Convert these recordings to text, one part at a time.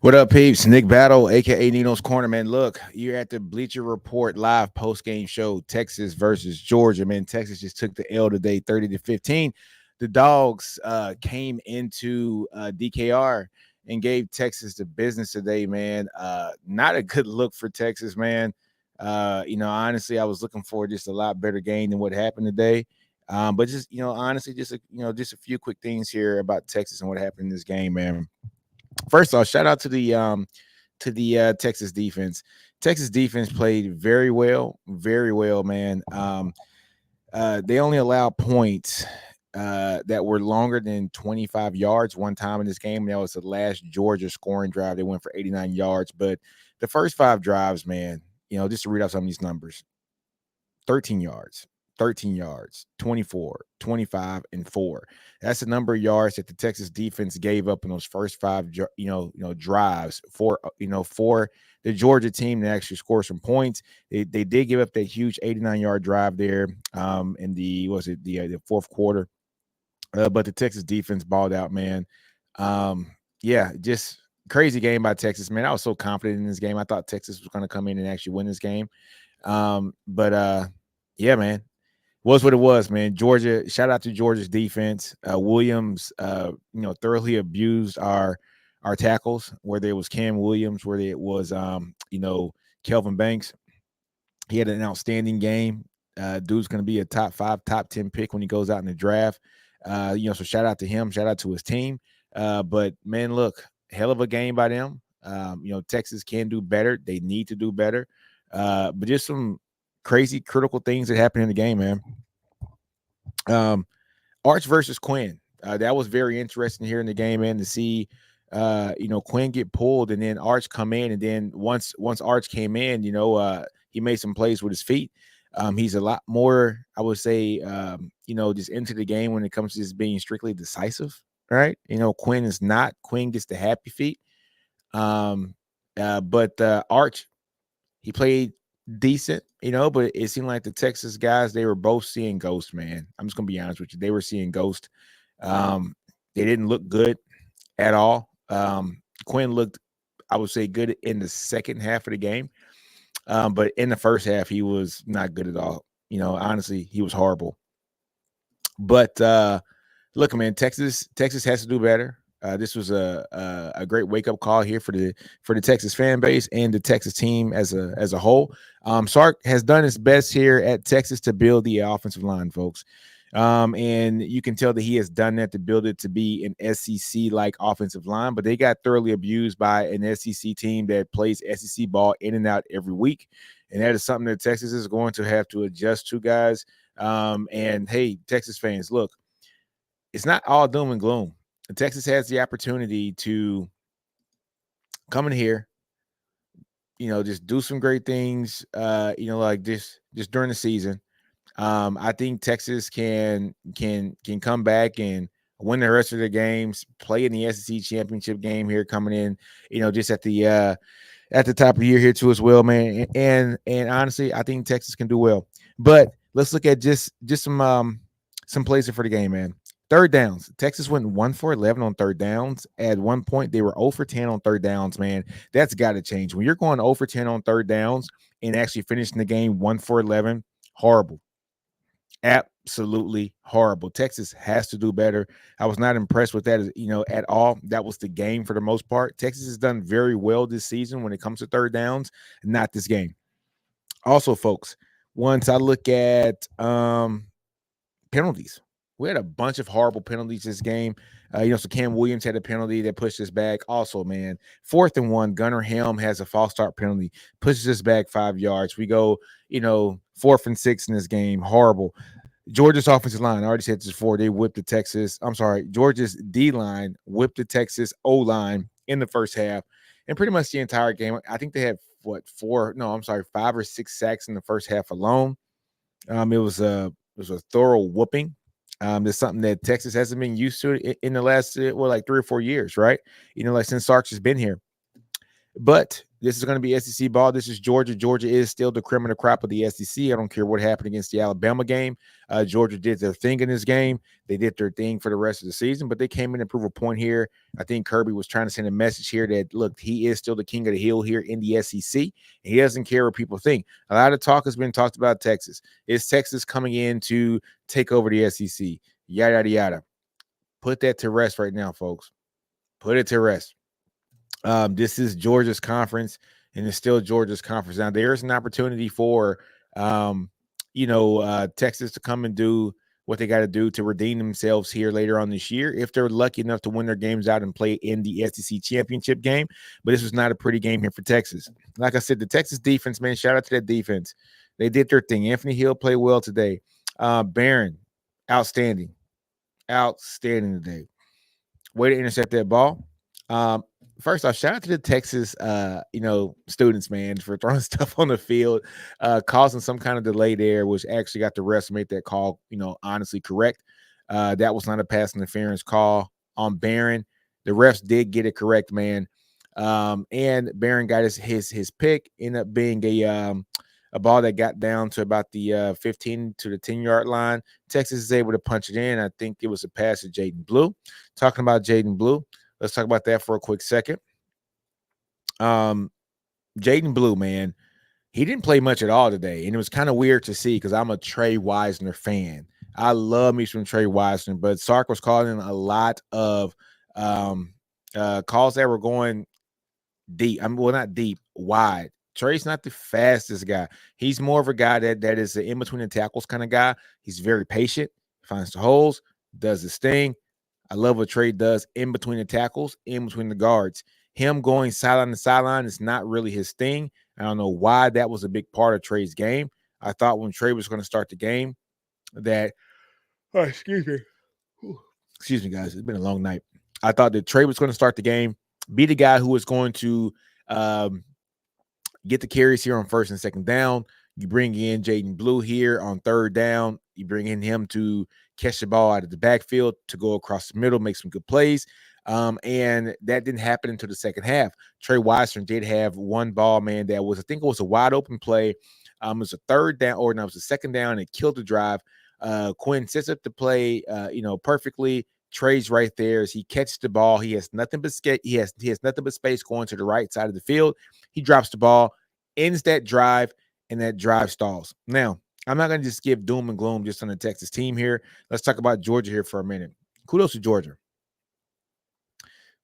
What up, peeps? Nick Battle, aka NinosCorner, man. Look, you're at the Bleacher Report live post-game show, Texas versus Georgia. Man, Texas just took the L today, 30-15. The dogs came into DKR and gave Texas the business today, man. Not a good look for Texas, man. Honestly, I was looking for just a lot better game than what happened today. But just honestly, just a few quick things here about Texas and what happened in this game, man. First off, shout out to the Texas defense. Texas defense played very well, man. They only allowed points that were longer than 25 yards one time in this game. That was the last Georgia scoring drive. They went for 89 yards, but the first five drives, man, just to read out some of these numbers: 13 yards, 13 yards, 24, 25, and 4. That's the number of yards that the Texas defense gave up in those first five, drives for the Georgia team to actually score some points. They did give up that huge 89-yard drive there in the fourth quarter. But the Texas defense balled out, man. Just crazy game by Texas, man. I was so confident in this game. I thought Texas was going to come in and actually win this game. Yeah, man, was what it was, man. Georgia, shout out to Georgia's defense. Williams, thoroughly abused our tackles, whether it was Cam Williams, whether it was Kelvin Banks. He had an outstanding game. Dude's going to be a top 5, top 10 pick when he goes out in the draft. So shout out to him, shout out to his team. But man, look, hell of a game by them. Texas can do better. They need to do better. But just some crazy critical things that happened in the game, man. Arch versus Quinn. That was very interesting here in the game, man, to see Quinn get pulled and then Arch come in, and then once Arch came in, he made some plays with his feet. He's a lot more, I would say, just into the game when it comes to just being strictly decisive, right? Quinn is not. Quinn gets the happy feet. But Arch, he played decent, but it seemed like the Texas guys, they were both seeing ghost, man. I'm just gonna be honest with you. They were seeing ghost. They didn't look good at all. Quinn looked, I would say, good in the second half of the game. But in the first half, he was not good at all. Honestly, he was horrible. But look, man, Texas has to do better. This was a great wake up call here for the Texas fan base and the Texas team as a whole. Sark has done his best here at Texas to build the offensive line, folks. And you can tell that he has done that to build it to be an SEC like offensive line, but they got thoroughly abused by an SEC team that plays SEC ball in and out every week. And that is something that Texas is going to have to adjust to, guys. And hey, Texas fans, look, it's not all doom and gloom. Texas has the opportunity to come in here, just do some great things, like just during the season. I think Texas can come back and win the rest of the games, play in the SEC championship game here coming in, just at the top of the year here too as well, man. And honestly, I think Texas can do well. But let's look at just some plays for the game, man. Third downs. Texas went 1 for 11 on third downs. At one point, they were 0 for 10 on third downs, man. That's got to change. When you're going 0 for 10 on third downs and actually finishing the game 1 for 11, horrible. Absolutely horrible. Texas has to do better. I was not impressed with that, at all. That was the game for the most part. Texas has done very well this season when it comes to third downs, not this game. Also, folks, once I look at penalties, we had a bunch of horrible penalties this game. So Cam Williams had a penalty that pushed us back. Also, man, 4th and 1, Gunnar Helm has a false start penalty, pushes us back 5 yards. We go, 4th and 6 in this game. Horrible. Georgia's offensive line, I already said this before, they whipped the Texas. I'm sorry, Georgia's D line whipped the Texas O line in the first half, and pretty much the entire game. I think they had 5 or 6 sacks in the first half alone. It was a thorough whooping. There's something that Texas hasn't been used to in the last 3 or 4 years, right? Like since Sarks has been here. But This is going to be SEC ball. This is Georgia. Georgia is still the cream of the crop of the SEC. I don't care what happened against the Alabama game. Georgia did their thing in this game. They did their thing for the rest of the season, but they came in and proved a point here. I think Kirby was trying to send a message here that, look, he is still the king of the hill here in the SEC, and he doesn't care what people think. A lot of talk has been talked about Texas. Is Texas coming in to take over the SEC? Yada, yada, yada. Put that to rest right now, folks. Put it to rest. This is Georgia's conference, and it's still Georgia's conference. Now, there's an opportunity for, Texas to come and do what they got to do to redeem themselves here later on this year if they're lucky enough to win their games out and play in the SEC championship game. But this was not a pretty game here for Texas. Like I said, the Texas defense, man, shout out to that defense. They did their thing. Anthony Hill played well today. Barron, outstanding today. Way to intercept that ball. First off, shout out to the Texas, students, man, for throwing stuff on the field, causing some kind of delay there, which actually got the refs to make that call, honestly correct. That was not a pass interference call on Barron. The refs did get it correct, man. And Barron got his pick, ended up being a ball that got down to about the 15 to the 10-yard line. Texas is able to punch it in. I think it was a pass to Jaden Blue. Talking about Jaden Blue, let's talk about that for a quick second. Jaden Blue, man, he didn't play much at all today, and it was kind of weird to see because I'm a Trey Wisner fan. I love me some Trey Wisner, but Sark was calling a lot of calls that were going deep. Not deep, wide. Trey's not the fastest guy. He's more of a guy that is an in-between the tackles kind of guy. He's very patient, finds the holes, does his thing. I love what Trey does in between the tackles, in between the guards. Him going sideline to sideline is not really his thing. I don't know why that was a big part of Trey's game. I thought when Trey was going to start the game that excuse me, guys. It's been a long night. I thought that Trey was going to start the game, be the guy who was going to get the carries here on first and second down. You bring in Jaden Blue here on third down. You bring in him to catch the ball out of the backfield, to go across the middle, make some good plays. And that didn't happen until the second half. Trey Wisner did have one ball, man, that was, I think it was a wide open play. It was a third down, or no, it was a second down. It killed the drive. Quinn sets up the play, perfectly. Trey's right there as he catches the ball. He has nothing but he has nothing but space going to the right side of the field. He drops the ball, ends that drive, and that drive stalls. Now, I'm not going to just give doom and gloom just on the Texas team here. Let's talk about Georgia here for a minute. Kudos to Georgia.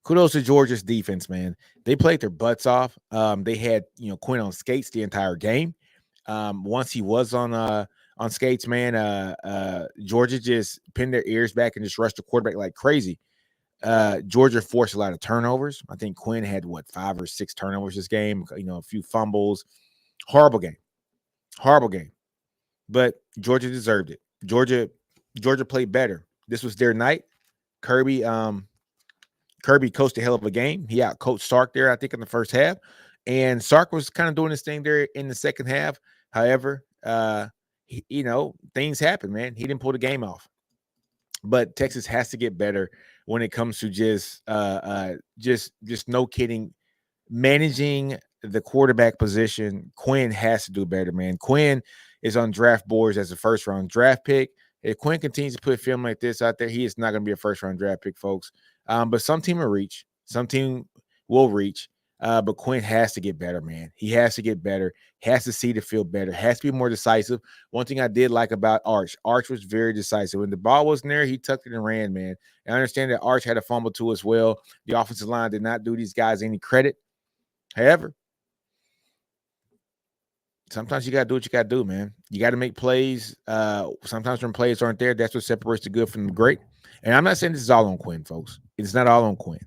Kudos to Georgia's defense, man. They played their butts off. They had, Quinn on skates the entire game. Once he was on skates, man, Georgia just pinned their ears back and just rushed the quarterback like crazy. Georgia forced a lot of turnovers. I think Quinn had 5 or 6 turnovers this game, a few fumbles. Horrible game. But Georgia deserved it. Georgia played better. This was their night. Kirby coached a hell of a game. He out-coached Sark there, I think, in the first half. And Sark was kind of doing his thing there in the second half. However, things happen, man. He didn't pull the game off. But Texas has to get better when it comes to just no kidding, managing the quarterback position. Quinn has to do better, man. Quinn is on draft boards as a first-round draft pick. If Quinn continues to put film like this out there, he is not going to be a first-round draft pick, folks. But some team will reach. Some team will reach. But Quinn has to get better, man. He has to get better. Has to see the field better. Has to be more decisive. One thing I did like about Arch was very decisive. When the ball wasn't there, he tucked it and ran, man. And I understand that Arch had a fumble too as well. The offensive line did not do these guys any credit. However, sometimes you got to do what you got to do, man. You got to make plays. Sometimes when plays aren't there, that's what separates the good from the great. And I'm not saying this is all on Quinn, folks. It's not all on Quinn.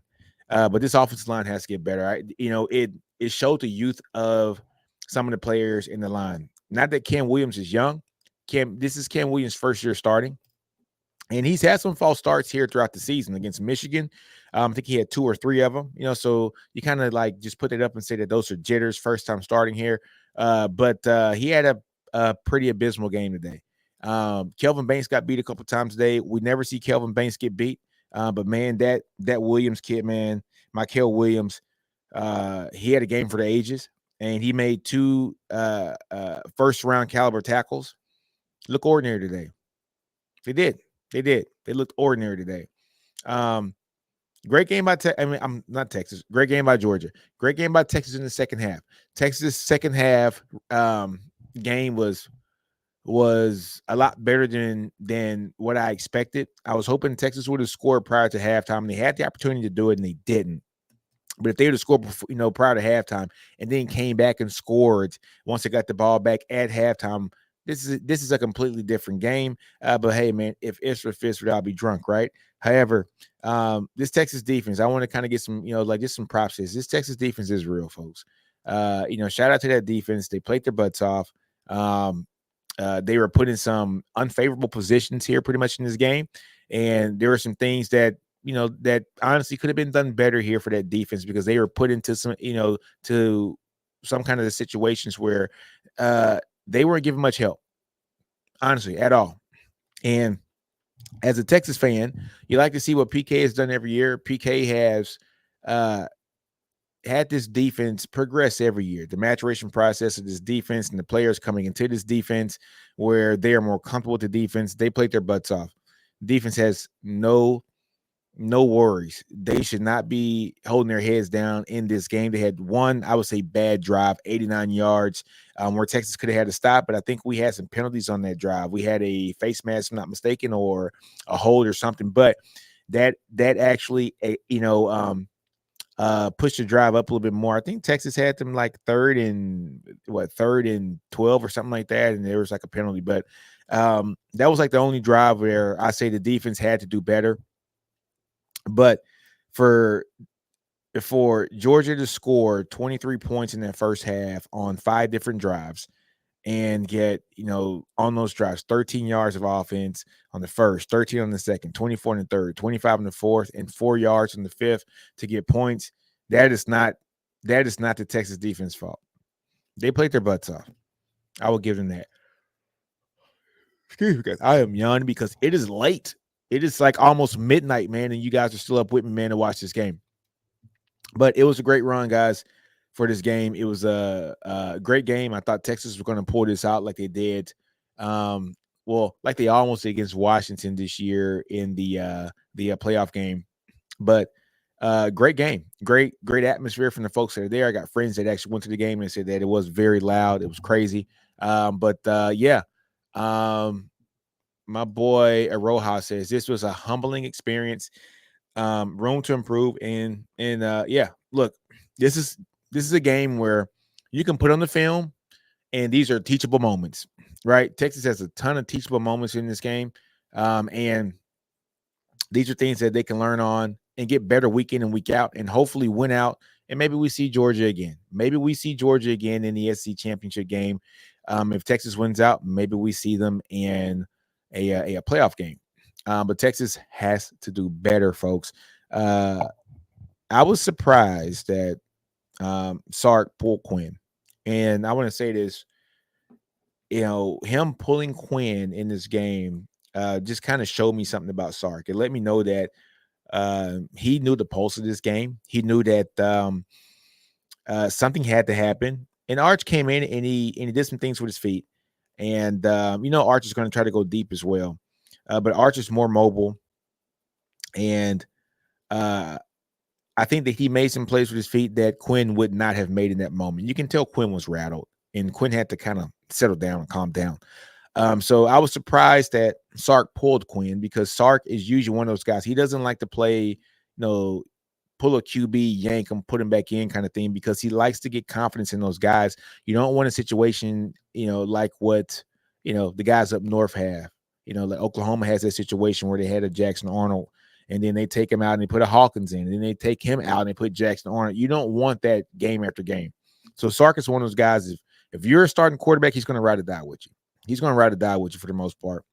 But this offensive line has to get better. It showed the youth of some of the players in the line. Not that Cam Williams is young. This is Cam Williams' first year starting. And he's had some false starts here throughout the season against Michigan. I think he had 2 or 3 of them. So you kind of like just put it up and say that those are jitters, first time starting here. But he had a pretty abysmal game today. Kelvin Banks got beat a couple times today. We never see Kelvin Banks get beat. But man, that Williams kid, man, Michael Williams, He had a game for the ages, and he made 2 first round caliber tackles. Look ordinary today. They did. They did. They looked ordinary today. Great game by I'm not Texas. Great game by Georgia. Great game by Texas in the second half. Texas' second half game was a lot better than what I expected. I was hoping Texas would have scored prior to halftime. They had the opportunity to do it, and they didn't. But if they would have scored, prior to halftime, and then came back and scored once they got the ball back at halftime, this is a completely different game. But hey, man, if it's for fist, I'll be drunk, right? However, this Texas defense, I want to kind of get some, just some props. This Texas defense is real, folks. Shout out to that defense. They played their butts off. They were put in some unfavorable positions here pretty much in this game. And there were some things that honestly could have been done better here for that defense, because they were put into some, to some kind of the situations where they weren't given much help, honestly, at all. And as a Texas fan, you like to see what PK has done every year. PK has had this defense progress every year. The maturation process of this defense and the players coming into this defense where they are more comfortable with the defense, they played their butts off. Defense has no worries. They should not be holding their heads down in this game. They had one, I would say, bad drive, 89 yards, where Texas could have had to stop, but I think we had some penalties on that drive. We had a face mask, if I'm not mistaken, or a hold or something, but that actually, pushed the drive up a little bit more. I think Texas had them like third and 12 or something like that, and there was like a penalty, but that was like the only drive where I say the defense had to do better. But for Georgia to score 23 points in that first half on 5 different drives and get, on those drives, 13 yards of offense on the first, 13 on the second, 24 on the third, 25 on the fourth, and 4 yards on the fifth to get points, that is not the Texas defense fault. They played their butts off. I will give them that. Excuse me, guys. I am yawning because it is late. It is like almost midnight, man, and you guys are still up with me, man, to watch this game. But it was a great run, guys, for this game. It was a great game. I thought Texas was going to pull this out like they did. Like they almost did against Washington this year in the playoff game. But great game. Great atmosphere from the folks that are there. I got friends that actually went to the game and said that it was very loud. It was crazy. My boy Aroha says this was a humbling experience, room to improve, and look, this is a game where you can put on the film, and these are teachable moments, right? Texas has a ton of teachable moments in this game, and these are things that they can learn on and get better week in and week out, and hopefully win out. And maybe we see Georgia again. Maybe we see Georgia again in the SEC championship game. If Texas wins out, maybe we see them in a playoff game. But Texas has to do better, folks. I was surprised that Sark pulled Quinn. And I want to say this, him pulling Quinn in this game just kind of showed me something about Sark. It let me know that he knew the pulse of this game. He knew that something had to happen. And Arch came in and he did some things with his feet. And, Arch is going to try to go deep as well. But Arch is more mobile. And I think that he made some plays with his feet that Quinn would not have made in that moment. You can tell Quinn was rattled. And Quinn had to kind of settle down and calm down. So I was surprised that Sark pulled Quinn, because Sark is usually one of those guys. He doesn't like to play, pull a QB, yank him, put him back in kind of thing, because he likes to get confidence in those guys. You don't want a situation, like what, the guys up north have. Like Oklahoma has that situation where they had a Jackson Arnold, and then they take him out and they put a Hawkins in, and then they take him out and they put Jackson Arnold. You don't want that game after game. So Sark is one of those guys, if you're a starting quarterback, he's going to ride or die with you. He's going to ride or die with you for the most part,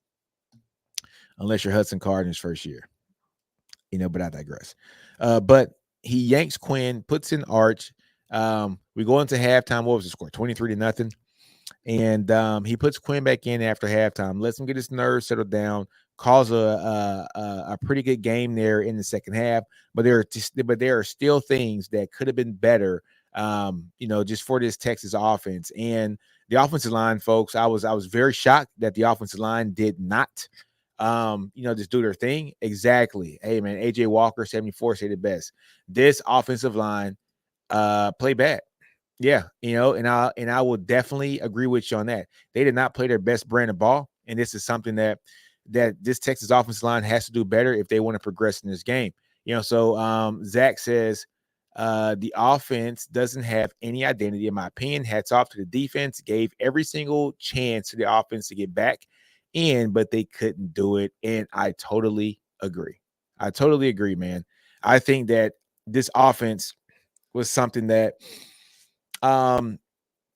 unless you're Hudson Card in his first year. But I digress. But he yanks Quinn, puts in Arch. We go into halftime. What was the score? 23-0. And he puts Quinn back in after halftime, lets him get his nerves settled down, cause a pretty good game there in the second half. But there are still things that could have been better, just for this Texas offense. And the offensive line, folks, I was very shocked that the offensive line did not, just do their thing. Exactly. Hey, man, AJ Walker, 74, said it best. This offensive line play bad. Yeah, and I will definitely agree with you on that. They did not play their best brand of ball, and this is something that this Texas offensive line has to do better if they want to progress in this game. So Zach says the offense doesn't have any identity, in my opinion. Hats off to the defense, gave every single chance to the offense to get back in, but they couldn't do it. And I totally agree. I totally agree, man. I think that this offense was something that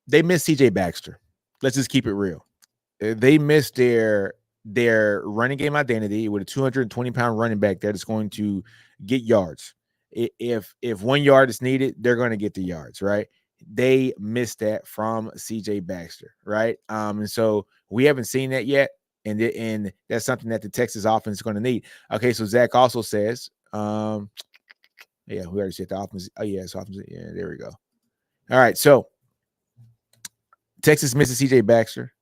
they missed CJ Baxter. Let's just keep it real. They missed their running game identity with a 220-pound running back that is going to get yards. If 1 yard is needed, they're going to get the yards, right? They missed that from CJ Baxter, right? And so we haven't seen that yet, and that's something that the Texas offense is going to need. Okay, so Zach also says, yeah, we already said the offense. Oh yeah, it's offense. Yeah, there we go. All right, so Texas misses CJ Baxter.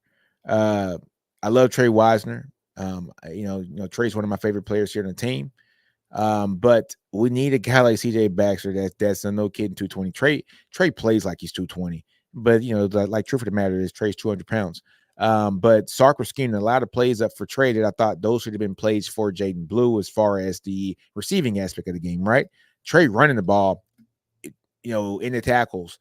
I love Trey Wisner. Trey's one of my favorite players here on the team. But we need a guy like CJ Baxter that's a no kidding 220. Trey plays like he's 220, but like truth of the matter is Trey's 200 pounds. But Sark was scheming a lot of plays up for Trey that I thought those should have been plays for Jaden Blue as far as the receiving aspect of the game, right? Trey running the ball, in the tackles,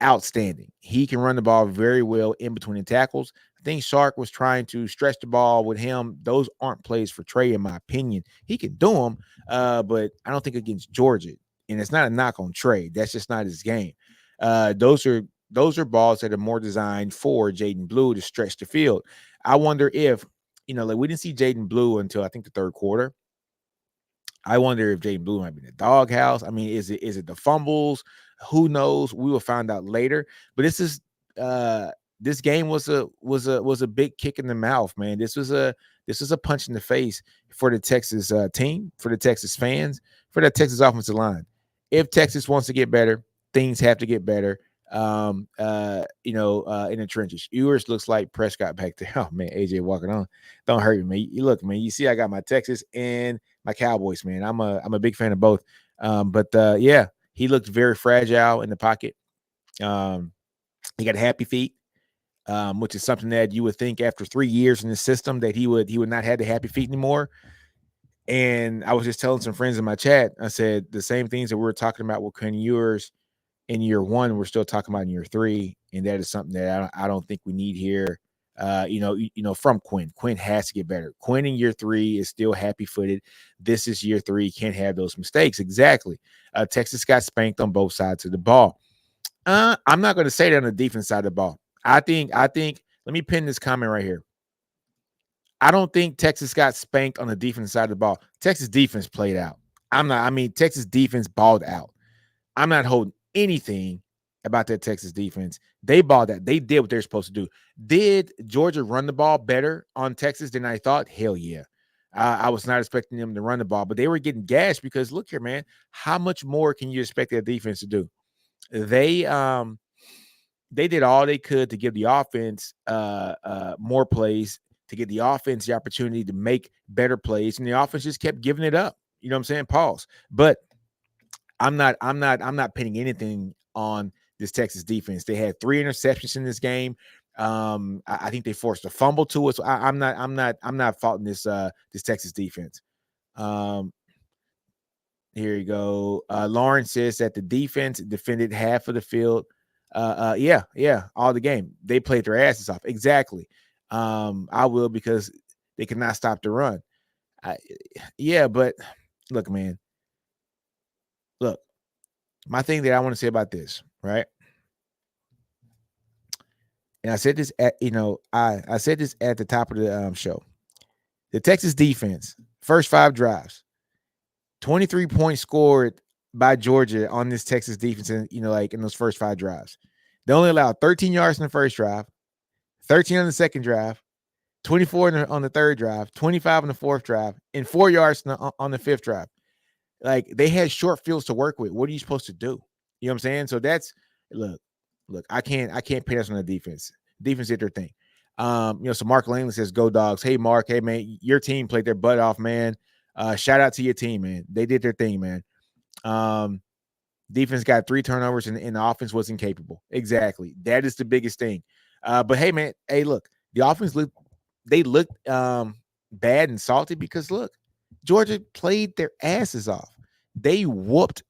outstanding. He can run the ball very well in between the tackles. I think Sark was trying to stretch the ball with him. Those aren't plays for Trey, in my opinion. He can do them, but I don't think against Georgia. And it's not a knock on Trey. That's just not his game. Those are balls that are more designed for Jaden Blue to stretch the field. I wonder if, we didn't see Jaden Blue until I think the third quarter. I wonder if Jaden Blue might be in the doghouse. I mean, is it the fumbles? Who knows? We will find out later. But this game was a big kick in the mouth, man. This was a punch in the face for the Texas team, for the Texas fans, for the Texas offensive line. If Texas wants to get better, things have to get better. In the trenches. Ewers looks like Prescott back there. Oh man, AJ walking on. Don't hurt me, man. You look, man. You see, I got my Texas and my Cowboys, man. I'm a big fan of both. Yeah, he looked very fragile in the pocket. He got happy feet, which is something that you would think after 3 years in the system that he would not have the happy feet anymore. And I was just telling some friends in my chat, I said the same things that we were talking about with Quinn Ewers in year one, we're still talking about in year three, and that is something that I don't think we need here. From Quinn. Quinn has to get better. Quinn in year three is still happy-footed. This is year three. Can't have those mistakes. Exactly. Texas got spanked on both sides of the ball. I'm not going to say that on the defense side of the ball. I think. Let me pin this comment right here. I don't think Texas got spanked on the defense side of the ball. Texas defense played out. Texas defense balled out. I'm not holding anything about that Texas defense. They balled out. They did what they're supposed to do. Did Georgia run the ball better on Texas than I thought? Hell yeah. I was not expecting them to run the ball, but they were getting gashed because look here, man, how much more can you expect that defense to do? They did all they could to give the offense more plays, to get the offense the opportunity to make better plays, and the offense just kept giving it up. You know what I'm saying? Pause. But I'm not pinning anything on this Texas defense. They had 3 interceptions in this game. I think they forced a fumble to us. So I'm not faulting this Texas defense. Here you go. Lauren says that the defense defended half of the field. Yeah, all the game. They played their asses off. Exactly. I will, because they could not stop the run. But look, man. Look, my thing that I want to say about this, right? And I said this I said this at the top of the show. The Texas defense, first 5 drives, 23 points scored by Georgia on this Texas defense, in those first 5 drives. They only allowed 13 yards in the first drive, 13 on the second drive, 24 on the third drive, 25 on the fourth drive, and 4 yards on the fifth drive. Like, they had short fields to work with. What are you supposed to do? You know what I'm saying? So that's look, I can't pay us on the defense. Defense did their thing. So Mark Langley says, "Go Dogs." Hey, Mark. Hey, man, your team played their butt off, man. Shout out to your team, man. They did their thing, man. Defense got 3 turnovers and the offense was incapable. Exactly. That is the biggest thing. But hey, man, hey, look, the offense looked bad and salty because look, Georgia played their asses off. They whooped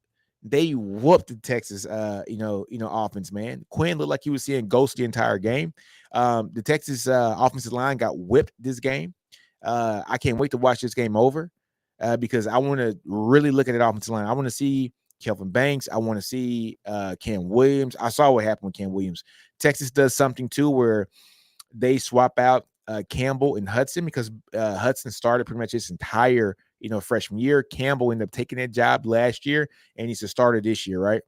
the Texas offense, man. Quinn looked like he was seeing ghosts the entire game. The Texas offensive line got whipped this game. I can't wait to watch this game over because I want to really look at that offensive line. I want to see Kelvin Banks. I want to see Cam Williams. I saw what happened with Cam Williams. Texas does something too where they swap out Campbell and Hudson because Hudson started pretty much his entire freshman year. Campbell ended up taking that job last year, and he's a starter this year, right?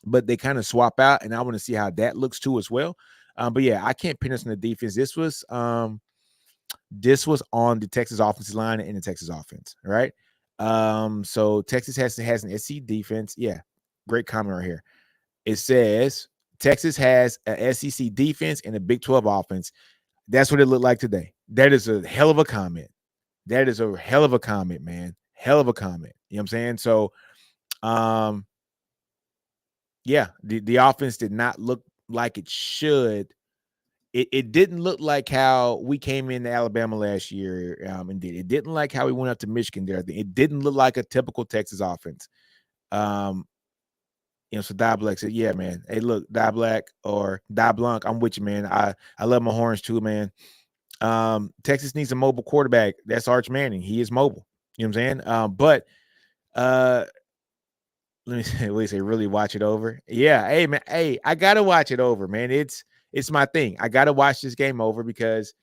But they kind of swap out, and I want to see how that looks too as well. But yeah, I can't pin us on the defense. This was on the Texas offensive line and the Texas offense, right? So Texas has an SC defense. Yeah, great comment right here. It says Texas has a SEC defense and a Big 12 offense. That's what it looked like today. That is a hell of a comment. That is a hell of a comment, man. Hell of a comment. You know what I'm saying? So, yeah, the offense did not look like it should. It didn't look like how we came into Alabama last year and did. It didn't like how we went up to Michigan there. It didn't look like a typical Texas offense. So Die Black said, yeah, man. Hey, look, Die Black or Die Blanc, I'm with you, man. I love my horns too, man. Texas needs a mobile quarterback. That's Arch Manning. He is mobile. You know what I'm saying? But let me say, really watch it over. Yeah, hey, man. Hey, I gotta watch it over, man. It's my thing. I gotta watch this game over because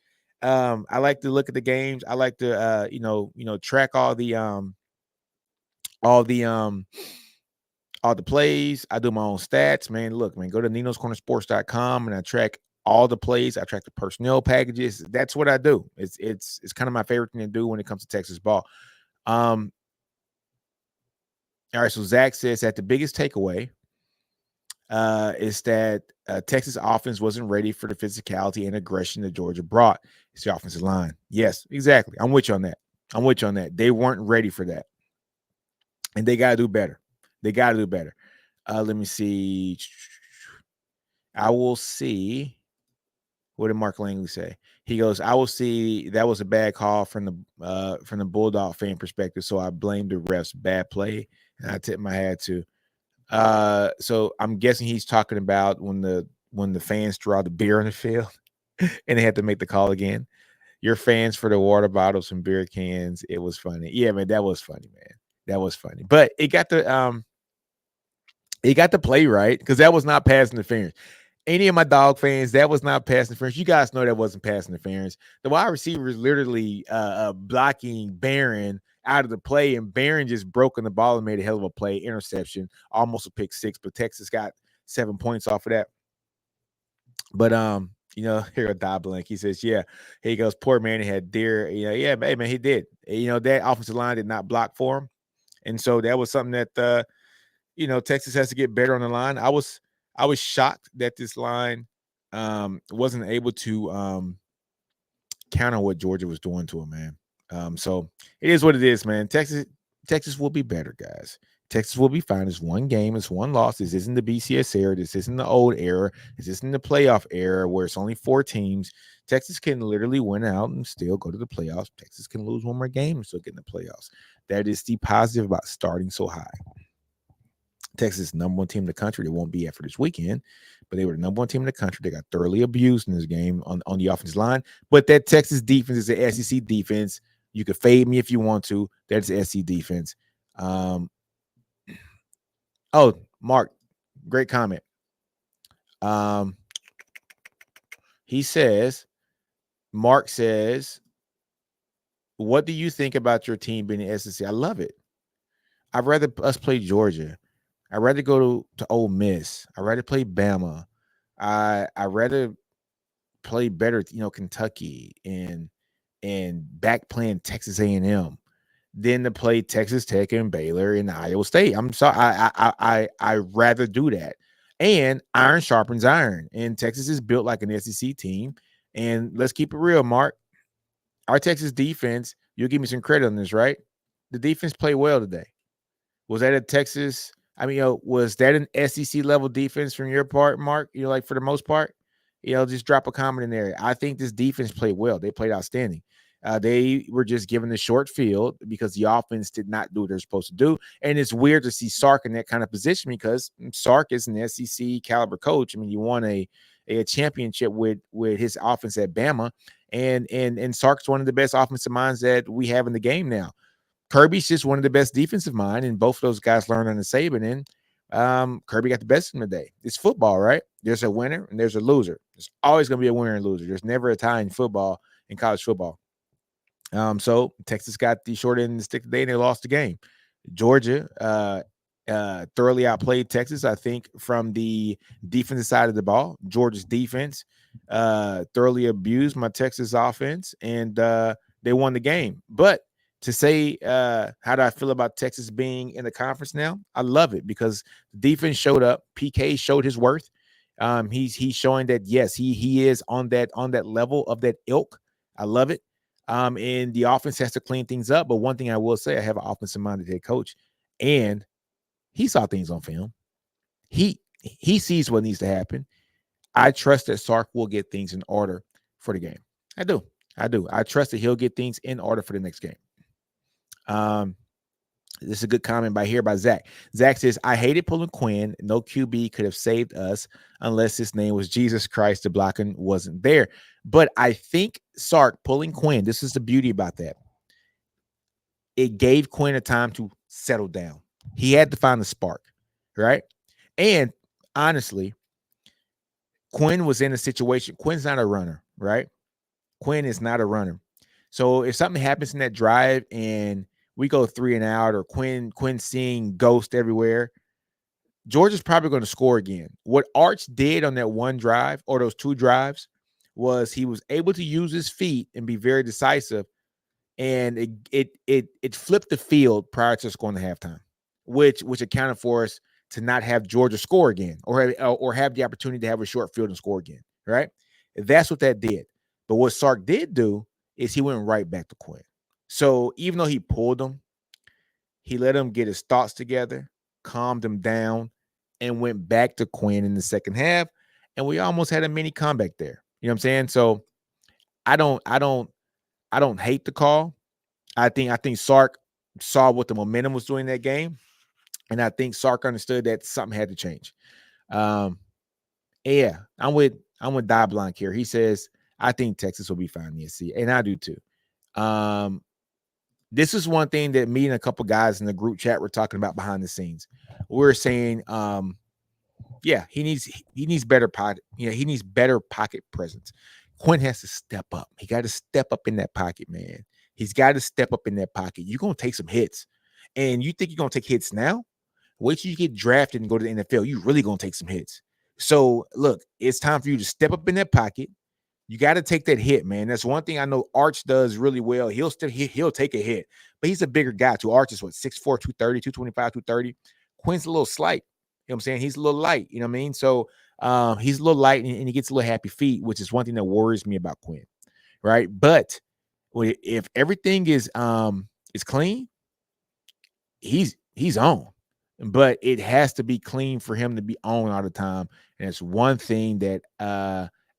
I like to look at the games. I like to track all the plays. I do my own stats, man. Look, man, go to NinosCornerSports.com and I track all the plays. I track the personnel packages. That's what I do. It's kind of my favorite thing to do when it comes to Texas ball. All right, so Zach says that the biggest takeaway is that Texas offense wasn't ready for the physicality and aggression that Georgia brought. It's the offensive line. Yes, exactly. I'm with you on that. They weren't ready for that. And they got to do better. Let me see. I will see. What did Mark Langley say? He goes, I will see that was a bad call from the Bulldog fan perspective. So I blame the refs. Bad play. And I tip my hat to. So I'm guessing he's talking about when the fans threw out the beer in the field and they had to make the call again. Your fans for the water bottles and beer cans. It was funny. Yeah, man, that was funny, man. That was funny. But it got the play right because that was not pass interference. Any of my dog fans, that was not pass interference. You guys know that wasn't pass interference. The wide receiver is literally blocking Barron out of the play, and Barron just broke on the ball and made a hell of a play, interception, almost a pick six. But Texas got 7 points off of that. But here a Die Blank. He says, yeah. Here he goes. Poor man, he had deer. Yeah, man, he did. That offensive line did not block for him, and so that was something that Texas has to get better on the line. I was shocked that this line wasn't able to counter what Georgia was doing to him, man. So it is what it is, man. Texas will be better, guys. Texas will be fine. It's one game. It's one loss. This isn't the BCS era. This isn't the old era. This isn't the playoff era where it's only 4 teams. Texas can literally win out and still go to the playoffs. Texas can lose one more game and still get in the playoffs. That is the positive about starting so high. Texas is the number 1 team in the country. They won't be after this weekend, but they were the number 1 team in the country. They got thoroughly abused in this game on the offensive line. But that Texas defense is an SEC defense. You could fade me if you want to. That's the SEC defense. Mark, great comment. He says, Mark says, what do you think about your team being the SEC? I love it. I'd rather us play Georgia. I'd rather go to Ole Miss. I'd rather play Bama. I'd rather play better, Kentucky and back playing Texas A&M than to play Texas Tech and Baylor and Iowa State. I'm sorry, I rather do that. And iron sharpens iron, and Texas is built like an SEC team. And let's keep it real, Mark. Our Texas defense, you'll give me some credit on this, right? The defense played well today. Was that a Texas? I mean, was that an SEC level defense from your part, Mark? Like for the most part, just drop a comment in there. I think this defense played well. They played outstanding. They were just given the short field because the offense did not do what they're supposed to do. And it's weird to see Sark in that kind of position because Sark is an SEC caliber coach. I mean, you won a championship with his offense at Bama, and Sark's one of the best offensive minds that we have in the game now. Kirby's just one of the best defensive mind, and both of those guys learned under Saban. And Kirby got the best of them today. It's football, right? There's a winner and there's a loser. There's always going to be a winner and loser. There's never a tie in football, in college football. So Texas got the short end of the stick today, and they lost the game. Georgia thoroughly outplayed Texas, I think, from the defensive side of the ball. Georgia's defense thoroughly abused my Texas offense, and they won the game. But to say how do I feel about Texas being in the conference now? I love it because the defense showed up. PK showed his worth. He's showing that yes, he is on that level of that ilk. I love it. And the offense has to clean things up. But one thing I will say, I have an offensive minded head coach, and he saw things on film. He sees what needs to happen. I trust that Sark will get things in order for the game. I do. I trust that he'll get things in order for the next game. This is a good comment by Zach. Zach says, I hated pulling Quinn. No QB could have saved us unless his name was Jesus Christ. The blocking wasn't there. But I think Sark pulling Quinn, this is the beauty about that. It gave Quinn a time to settle down. He had to find the spark, right? And honestly, Quinn was in a situation. Quinn's not a runner, right? Quinn is not a runner. So if something happens in that drive and we go 3 and out, or Quinn seeing ghost everywhere, Georgia's probably going to score again. What Arch did on that one drive or those 2 drives was he was able to use his feet and be very decisive, and it flipped the field prior to scoring the halftime, which accounted for us to not have Georgia score again or have the opportunity to have a short field and score again, right? That's what that did. But what Sark did do is he went right back to Quinn. So even though he pulled him, he let him get his thoughts together, calmed him down, and went back to Quinn in the second half. And we almost had a mini comeback there. You know what I'm saying? So I don't hate the call. I think Sark saw what the momentum was doing in that game. And I think Sark understood that something had to change. Yeah, I'm with Die Blanc here. He says, I think Texas will be fine in the SEC. And I do too. This is one thing that me and a couple guys in the group chat were talking about behind the scenes. We're saying, he needs better pocket. He needs better pocket presence. Quinn has to step up. He got to step up in that pocket, man. He's got to step up in that pocket. You're gonna take some hits, and you think you're gonna take hits now? Wait till you get drafted and go to the NFL. You're really gonna take some hits. So look, it's time for you to step up in that pocket. You got to take that hit, man. That's one thing I know Arch does really well. He'll take a hit, but he's a bigger guy too. Arch is what, 6'4", 230, 225, 230. Quinn's a little slight. You know what I'm saying? He's a little light. You know what I mean? So he's a little light and he gets a little happy feet, which is one thing that worries me about Quinn. Right. But if everything is clean, he's on. But it has to be clean for him to be on all the time. And it's one thing that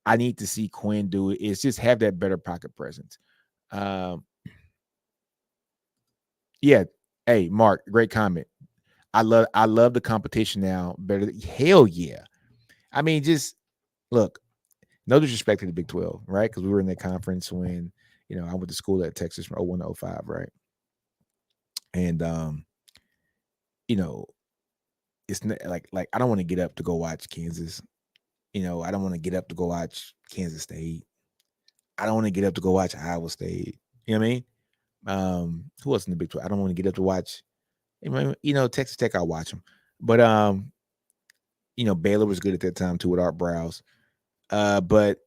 I need to see Quinn do is just have that better pocket presence. Yeah. Hey, Mark, great comment. I love the competition now. Better. Hell yeah. I mean, just look, no disrespect to the Big 12, right? Because we were in that conference when, I went to school at Texas from 01 to 05, right? And, it's not, like I don't want to get up to go watch Kansas. I don't want to get up to go watch Kansas State. I don't want to get up to go watch Iowa State. You know what I mean? Who else in the Big 12? I don't want to get up to watch, Texas Tech. I'll watch them. But, Baylor was good at that time too with Art Browse. But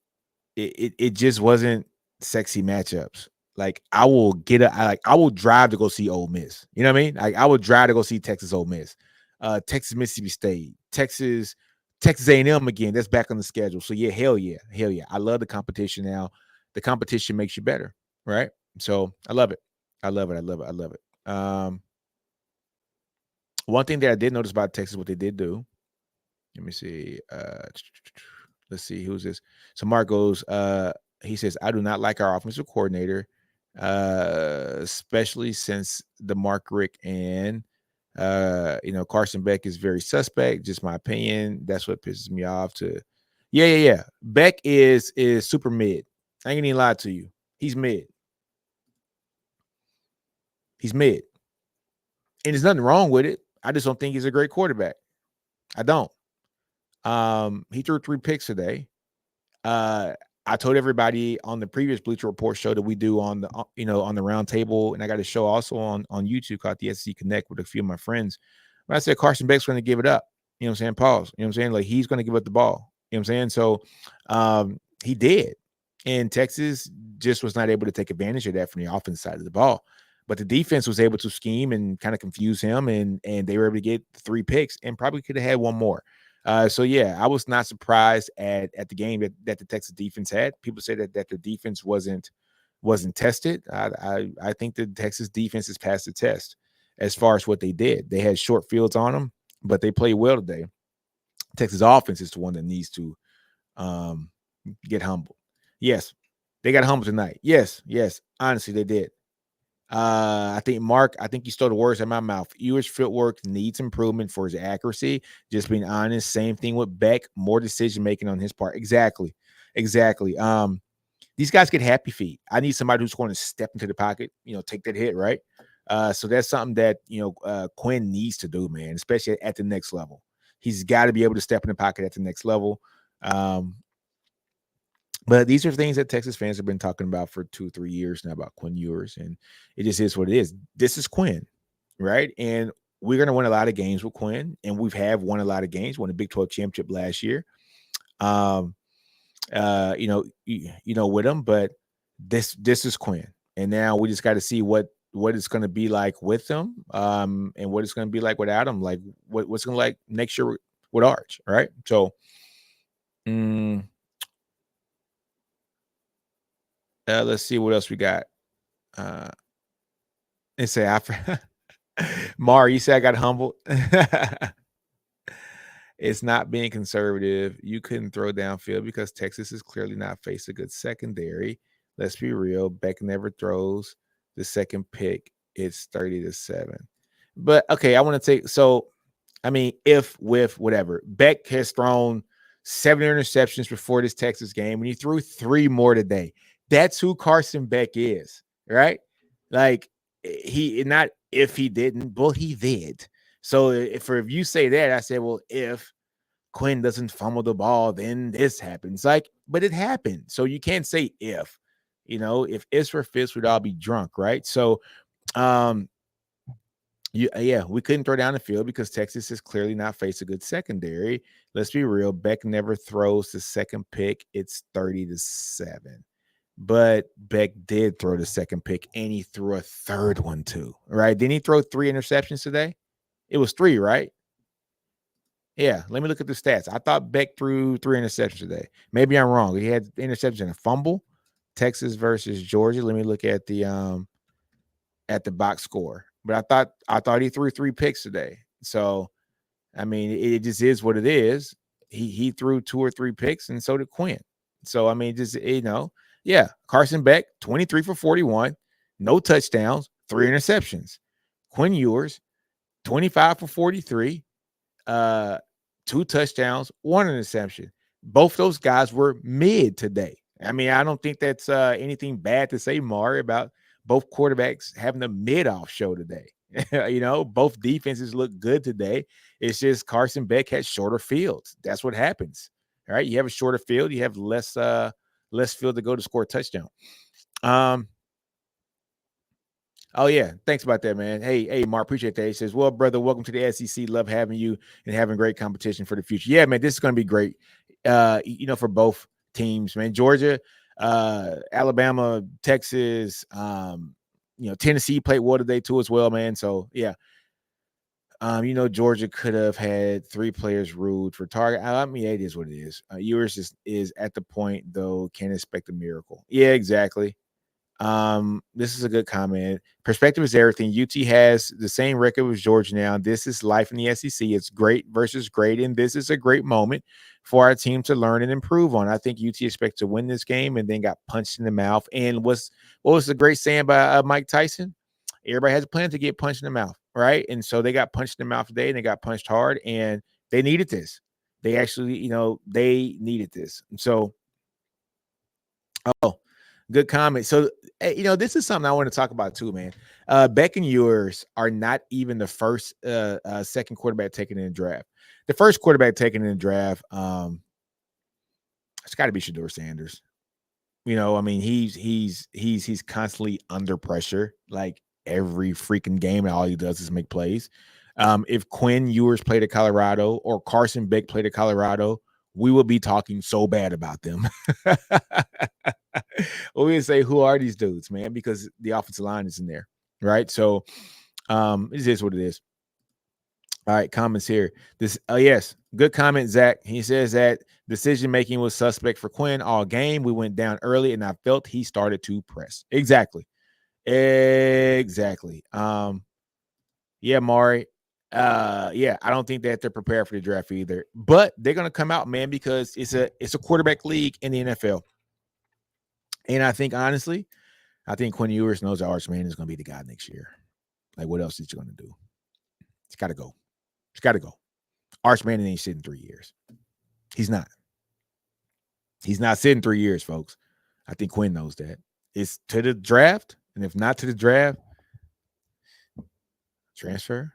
it just wasn't sexy matchups. Like I will I will drive to go see Ole Miss. You know what I mean? Like I would drive to go see Texas Ole Miss, Texas Mississippi State, Texas A&M again. That's back on the schedule. So yeah, hell yeah. I love the competition now. The competition makes you better, right? So I love it. I love it. One thing that I did notice about Texas, what they did do. Let me see. Let's see who's this. So Mark goes. He says, "I do not like our offensive coordinator, especially since the Mark Rick and Carson Beck is very suspect. Just my opinion. That's what pisses me off. Yeah. Beck is super mid. I ain't gonna even lie to you. He's mid. And there's nothing wrong with it. I just don't think he's a great quarterback. I don't. He threw 3 picks today. I told everybody on the previous Bleacher Report show that we do on the on the round table, and I got a show also on YouTube called the SEC Connect with a few of my friends. But I said Carson Beck's going to give it up. You know what I'm saying? Pause. You know what I'm saying? Like he's going to give up the ball. You know what I'm saying? So he did. And Texas just was not able to take advantage of that from the offense side of the ball. But the defense was able to scheme and kind of confuse him, and they were able to get 3 picks and probably could have had one more. So yeah, I was not surprised at the game that the Texas defense had. People say that the defense wasn't tested. I think the Texas defense has passed the test as far as what they did. They had short fields on them, but they played well today. Texas offense is the one that needs to get humbled. Yes, they got humbled tonight. Yes, honestly, they did. I think Mark, you stole the words out of my mouth. Ewer's footwork needs improvement for his accuracy. Just being honest. Same thing with Beck. More decision making on his part. Exactly. These guys get happy feet. I need somebody who's going to step into the pocket, take that hit, right? So that's something that Quinn needs to do, man, especially at the next level. He's got to be able to step in the pocket at the next level. But these are things that Texas fans have been talking about for 2-3 years now about Quinn Ewers, and it just is what it is. This is Quinn, right? And we're going to win a lot of games with Quinn, and we've won a lot of games. Won a Big 12 championship last year, with him. But this is Quinn, and now we just got to see what it's going to be like with him, and what it's going to be like without him. Like what's going to like next year with Arch, right? So. Let's see what else we got. And say after Mar, you say I got humbled. It's not being conservative. You couldn't throw downfield because Texas has clearly not faced a good secondary. Let's be real. Beck never throws the second pick. It's 30-7. But okay, I want to take if with whatever. Beck has thrown 7 interceptions before this Texas game, and he threw 3 more today. That's who Carson Beck is, right? Like not if he didn't, but he did. So if you say that, I said, well, if Quinn doesn't fumble the ball, then this happens. But it happened. So you can't say if. If it's for Fitz, we'd all be drunk, right? So we couldn't throw down the field because Texas has clearly not faced a good secondary. Let's be real. Beck never throws the second pick. It's 30-7. But Beck did throw the second pick, and he threw a third one too, right? Didn't he throw 3 interceptions today? It was 3, right? Yeah, let me look at the stats. I thought Beck threw 3 interceptions today. Maybe I'm wrong. He had interception and a fumble. Texas versus Georgia. Let me look at the box score. But I thought he threw 3 picks today. So, I mean, it just is what it is. He threw 2 or 3 picks, and so did Quinn. So, I mean, just yeah, Carson Beck, 23 for 41, no touchdowns, 3 interceptions. Quinn Ewers, 25 for 43, 2 touchdowns, 1 interception. Both those guys were mid today. I mean, I don't think that's anything bad to say, Mari, about both quarterbacks having a mid-off show today. Both defenses look good today. It's just Carson Beck had shorter fields. That's what happens. All right, you have a shorter field, you have less field to go to score a touchdown. Oh yeah, thanks about that, man. Hey, Mark, appreciate that. He says, "Well, brother, welcome to the SEC. Love having you and having great competition for the future." Yeah, man, this is going to be great. For both teams, man. Georgia, Alabama, Texas, Tennessee played well today too as well, man. So yeah. Georgia could have had 3 players ruled for target. I mean, it is what it is. Ewers is at the point though, can't expect a miracle. Yeah, exactly. This is a good comment. Perspective is everything. UT has the same record as Georgia now. This is life in the SEC. It's great versus great, and this is a great moment for our team to learn and improve on. I think UT expects to win this game and then got punched in the mouth. And what was the great saying by Mike Tyson? Everybody has a plan to get punched in the mouth, right? And so they got punched in the mouth today, and they got punched hard, and they needed this. They actually, they needed this. And so, good comment. So, this is something I want to talk about too, man. Beck and Ewers are not even the first, second quarterback taken in the draft. The first quarterback taken in the draft, it's got to be Shedeur Sanders. I mean, he's constantly under pressure, like every freaking game, and all he does is make plays. If Quinn Ewers played at Colorado or Carson Beck played at Colorado, we will be talking so bad about them. We would say, who are these dudes, man? Because the offensive line is in there, right? So it is what it is. All right, comments here. Yes, good comment, Zach. He says that decision making was suspect for Quinn all game. We went down early, and I felt he started to press. Exactly. Yeah, Maury. I don't think that they're prepared for the draft either. But they're gonna come out, man, because it's a quarterback league in the NFL. And I think honestly, Quinn Ewers knows that Arch Manning is gonna be the guy next year. Like, what else is he gonna do? It's gotta go. It's gotta go. Arch Manning ain't sitting 3 years. He's not. He's not sitting 3 years, folks. I think Quinn knows that. It's to the draft, and if not to the draft, transfer,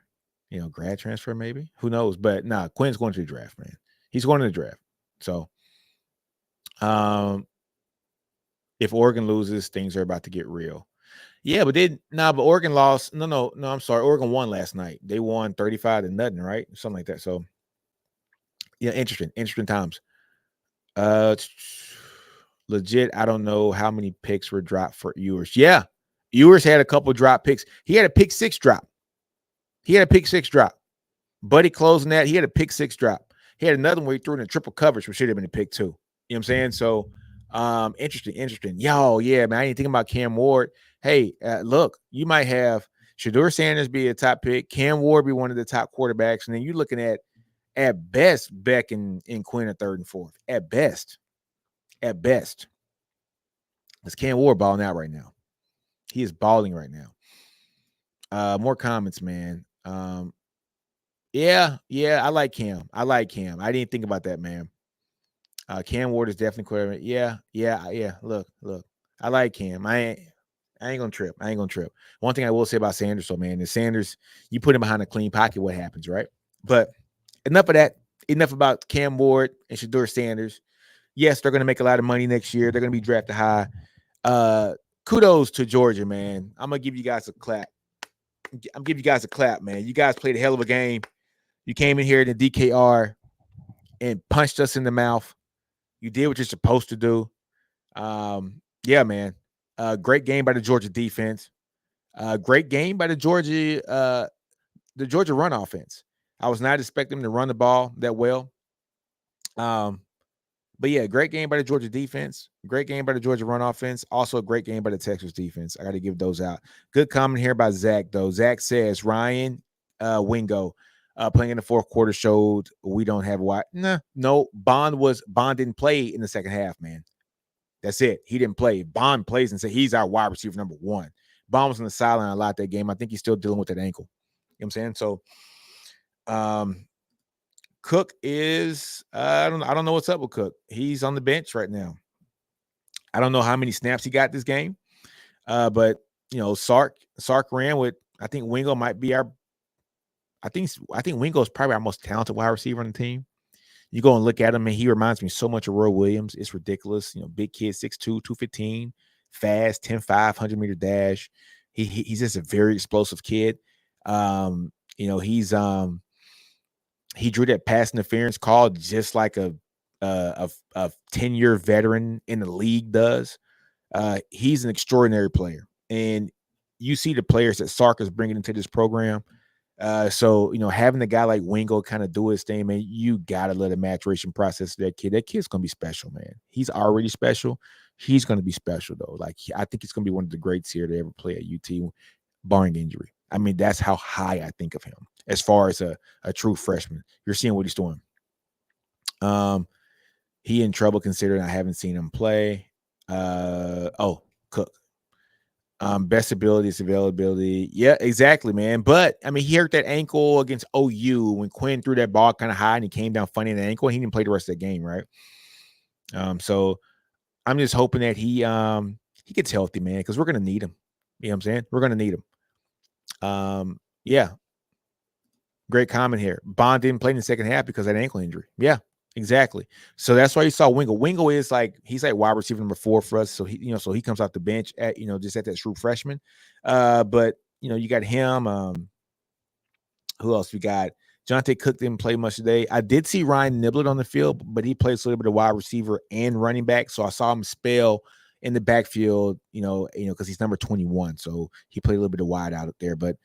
grad transfer maybe. Who knows? But nah, Quinn's going to the draft, man. He's going to the draft. So, if Oregon loses, things are about to get real. Yeah, but but Oregon lost. No, I'm sorry. Oregon won last night. They won 35-0, right? Something like that. So, yeah, interesting times. Legit, I don't know how many picks were dropped for Ewers. Yeah, Ewers had a couple drop picks. He had a pick 6 drop. Buddy closing that. He had a pick 6 drop. He had another one where he threw in a triple coverage, which should have been a pick 2. You know what I'm saying? So, interesting. Yo, yeah, man. I ain't thinking about Cam Ward. Hey, look, you might have Shedeur Sanders be a top pick, Cam Ward be one of the top quarterbacks, and then you're looking at best Beck and Quinn at 3rd and 4th. At best. Because Cam Ward balling out right now. He is balling right now. More comments, man. Yeah, I like Cam. I didn't think about that, man. Cam Ward is definitely quarterback. Yeah. Look. I like Cam. I ain't gonna trip. One thing I will say about Sanders, though, man, is Sanders, you put him behind a clean pocket, what happens, right? But enough of that. Enough about Cam Ward and Shedeur Sanders. Yes, they're gonna make a lot of money next year. They're gonna be drafted high. Kudos to Georgia, man. I'm gonna give you guys a clap. Man. You guys played a hell of a game. You came in here in the DKR and punched us in the mouth. You did what you're supposed to do. Yeah, man. Great game by the Georgia defense. Great game by the Georgia run offense. I was not expecting them to run the ball that well. But yeah, great game by the Georgia defense. Great game by the Georgia run offense. Also a great game by the Texas defense. I got to give those out. Good comment here by Zach, though. Zach says Ryan Wingo playing in the 4th quarter showed we don't have a wide. No. Bond didn't play in the second half, man. That's it. He didn't play. Bond plays and said he's our wide receiver number 1. Bond was on the sideline a lot that game. I think he's still dealing with that ankle. You know what I'm saying? So, Cook is I don't know what's up with Cook. He's on the bench right now. I don't know how many snaps he got this game. But Sark ran with, I think Wingo might be I think Wingo is probably our most talented wide receiver on the team. You go and look at him, and he reminds me so much of Roy Williams. It's ridiculous. Big kid, 6'2", 215, fast, 10-5, 100-meter dash. He's just a very explosive kid. He drew that pass interference call just like a a 10-year veteran in the league does. He's an extraordinary player, and you see the players that Sark is bringing into this program. So having a guy like Wingo kind of do his thing, man, you gotta let a maturation process to that kid. That kid's gonna be special, man. He's already special. He's gonna be special though. Like I think he's gonna be one of the greats here to ever play at UT, barring injury. I mean, that's how high I think of him as far as a true freshman. You're seeing what he's doing. He in trouble considering I haven't seen him play. Cook. Best ability is availability. Yeah, exactly, man. But I mean, he hurt that ankle against OU when Quinn threw that ball kind of high and he came down funny in the ankle. He didn't play the rest of the game, right? So I'm just hoping that he gets healthy, man, because we're gonna need him. You know what I'm saying? We're gonna need him. Yeah. Great comment here. Bond didn't play in the second half because of that ankle injury. Yeah, exactly. So that's why you saw Wingo. Wingo is he's like wide receiver number 4 for us. So he comes off the bench at just at that true freshman. But you got him. Who else we got? Jonte Cook didn't play much today. I did see Ryan Niblett on the field, but he plays a little bit of wide receiver and running back. So I saw him spell in the backfield, because he's number 21. So he played a little bit of wide out there. But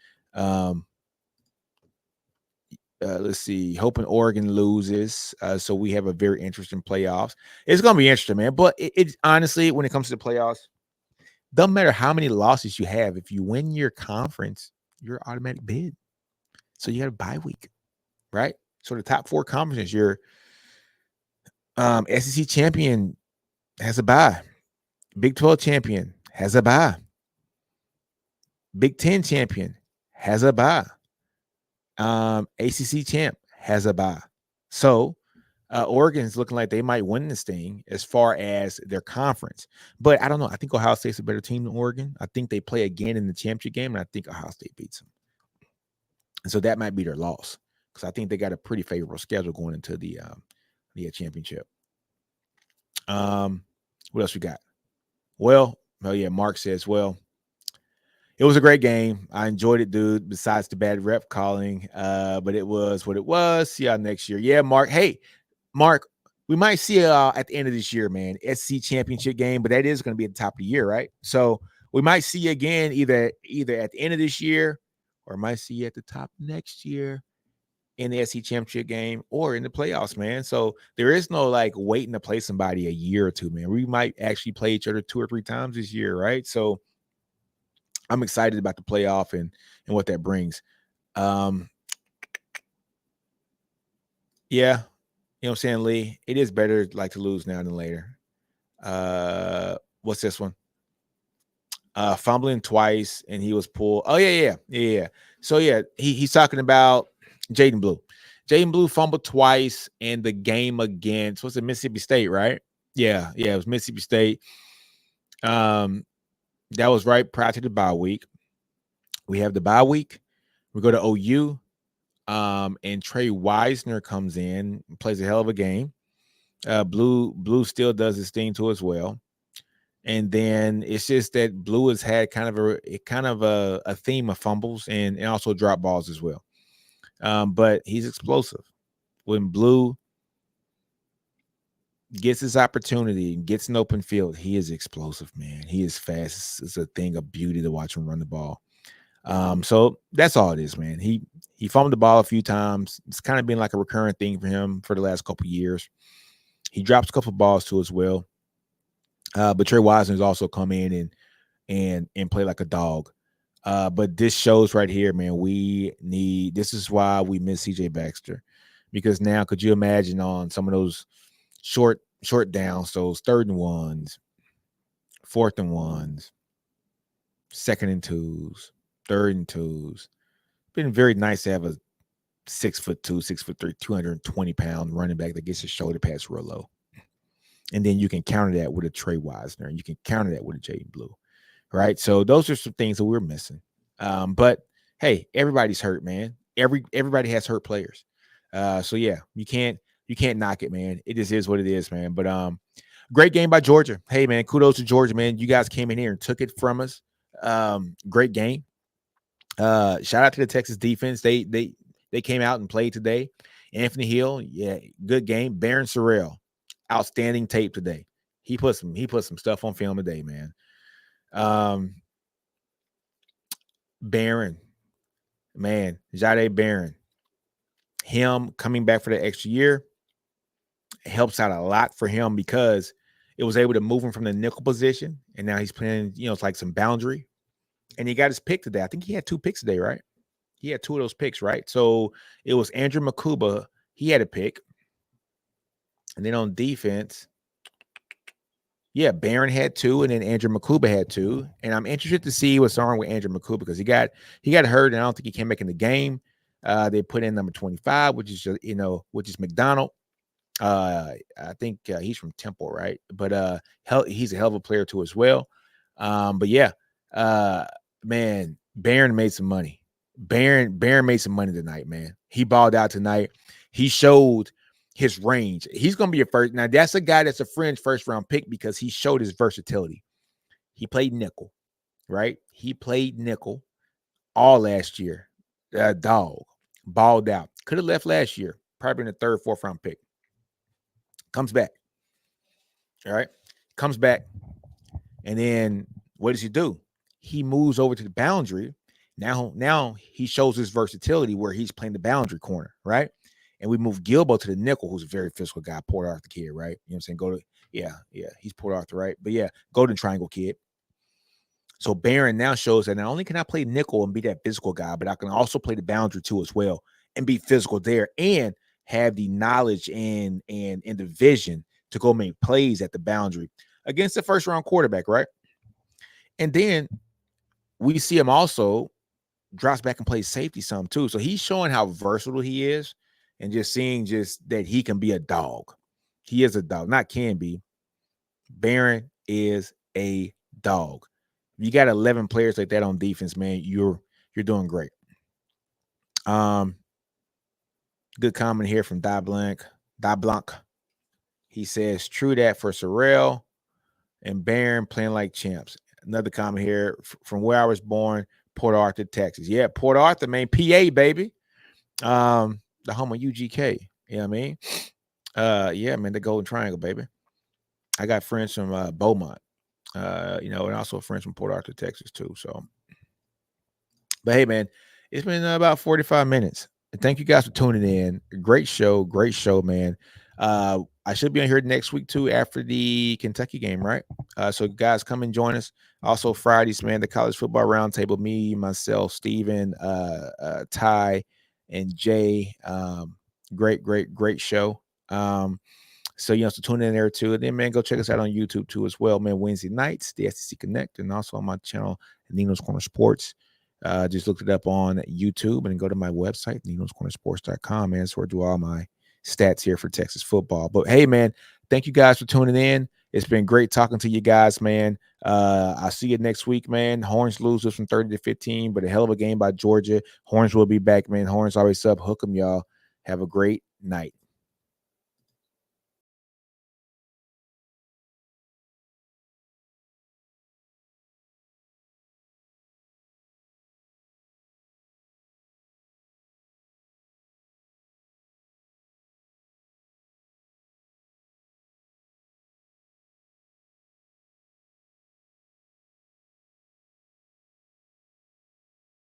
let's see. Hoping Oregon loses, so we have a very interesting playoffs. It's gonna be interesting, man. But it honestly, when it comes to the playoffs, doesn't matter how many losses you have. If you win your conference, you're automatic bid. So you got a bye week, right? So the top 4 conferences, your SEC champion has a bye. Big 12 champion has a bye. Big 10 champion has a bye. ACC champ has a bye. So Oregon's looking like they might win this thing as far as their conference. But I don't know. I think Ohio State's a better team than Oregon. I think they play again in the championship game, and I think Ohio State beats them. And so that might be their loss because I think they got a pretty favorable schedule going into the championship. What else we got? Well, Mark says, it was a great game. I enjoyed it, dude, besides the bad rep calling. But it was what it was. See y'all next year. Yeah, Mark. Hey, Mark, we might see at the end of this year, man, SC championship game, but that is going to be at the top of the year, right? So we might see you again either at the end of this year or might see you at the top next year in the SC championship game or in the playoffs, man. So there is no waiting to play somebody a year or two, man. We might actually play each other 2 or 3 times this year, right? So I'm excited about the playoff and what that brings. Yeah. You know what I'm saying, Lee? It is better to lose now than later. What's this one? Fumbling twice and he was pulled. Oh, yeah. So yeah, he's talking about Jaden Blue. Jaden Blue fumbled twice in the game against Mississippi State, right? Yeah, it was Mississippi State. That was right prior to the bye week. We have the bye week. We go to OU. And Trey Wisner comes in, plays a hell of a game. Blue still does his thing too as well. And then it's just that Blue has had kind of a theme of fumbles and also drop balls as well. But he's explosive. When Blue gets his opportunity and gets an open field, he is explosive, man. He is fast. It's a thing of beauty to watch him run the ball. So that's all it is, man. He fumbled the ball a few times. It's kind of been like a recurrent thing for him for the last couple of years. He drops a couple of balls too as well. But Trey Wisner has also come in and play like a dog. But this shows right here, man, this is why we miss CJ Baxter. Because now could you imagine on some of those short downs, those 3rd and 1s, 4th and 1s, 2nd and 2s, 3rd and 2s. Been very nice to have a 6'2", 6'3", 220-pound running back that gets his shoulder pads real low. And then you can counter that with a Trey Wisner, and you can counter that with a Jaden Blue, right? So those are some things that we're missing. But hey, everybody's hurt, man. Everybody has hurt players. So yeah, you can't knock it, man. It just is what it is, man. But great game by Georgia. Hey, man, kudos to Georgia, man. You guys came in here and took it from us. Great game. Shout out to the Texas defense. They came out and played today. Anthony Hill, yeah, good game. Baron Sorrell, outstanding tape today. He put some stuff on film today, man. Barron, man, Jade Barron, him coming back for the extra year helps out a lot for him because it was able to move him from the nickel position, and now he's playing, it's like some boundary. And he got his pick today. I think he had 2 picks today, right? He had 2 of those picks, right? So it was Andrew Makuba. He had a pick. And then on defense, yeah, Barron had 2, and then Andrew Makuba had 2. And I'm interested to see what's wrong with Andrew Makuba because he got hurt, and I don't think he came back in the game. They put in number 25, which is McDonald. I think he's from Temple, right? But he's a hell of a player too as well. But yeah, man, Barron made some money. Barron made some money tonight, man. He balled out tonight. He showed his range. He's going to be a first. Now, that's a guy that's a fringe first-round pick because he showed his versatility. He played nickel, right? He played nickel all last year. Dog. Balled out. Could have left last year. Probably in the 3rd, 4th-round pick. Comes back. All right? Comes back. And then what does he do? He moves over to the boundary. Now he shows his versatility where he's playing the boundary corner, right? And we move Gilbo to the nickel, who's a very physical guy, Port Arthur kid, right? You know what I'm saying? He's Port Arthur, right? But yeah, Golden Triangle kid. So Barron now shows that not only can I play nickel and be that physical guy, but I can also play the boundary too as well and be physical there and have the knowledge and the vision to go make plays at the boundary against the first-round quarterback, right? And then we see him also drops back and plays safety some too. So he's showing how versatile he is and just seeing just that he can be a dog. He is a dog, not can be. Barron is a dog. You got 11 players like that on defense, man. You're doing great. Good comment here from Da Blanc. He says, true that for Sorrell and Barron playing like champs. Another comment here from where I was born, Port Arthur, Texas. Yeah, Port Arthur, man, PA, baby. The home of UGK. You know what I mean? Yeah, man, the Golden Triangle, baby. I got friends from Beaumont, and also friends from Port Arthur, Texas, too. So, but hey, man, it's been about 45 minutes. Thank you guys for tuning in. Great show, man. I should be on here next week too after the Kentucky game, right? So guys, come and join us. Also Fridays, man, the college football roundtable. Me, myself, Steven, Ty, and Jay. Great show. So so tune in there too. And then, man, go check us out on YouTube too as well, man. Wednesday nights, the SEC Connect, and also on my channel, NinosCorner Sports. Just looked it up on YouTube and go to my website, NinosCornerSports.com, man. That's where I do all my stats here for Texas football. But hey, man, thank you guys for tuning in. It's been great talking to you guys, man. I'll see you next week, man. Horns loses from 30-15, but a hell of a game by Georgia. Horns will be back, man. Horns always up. Hook 'em, y'all. Have a great night.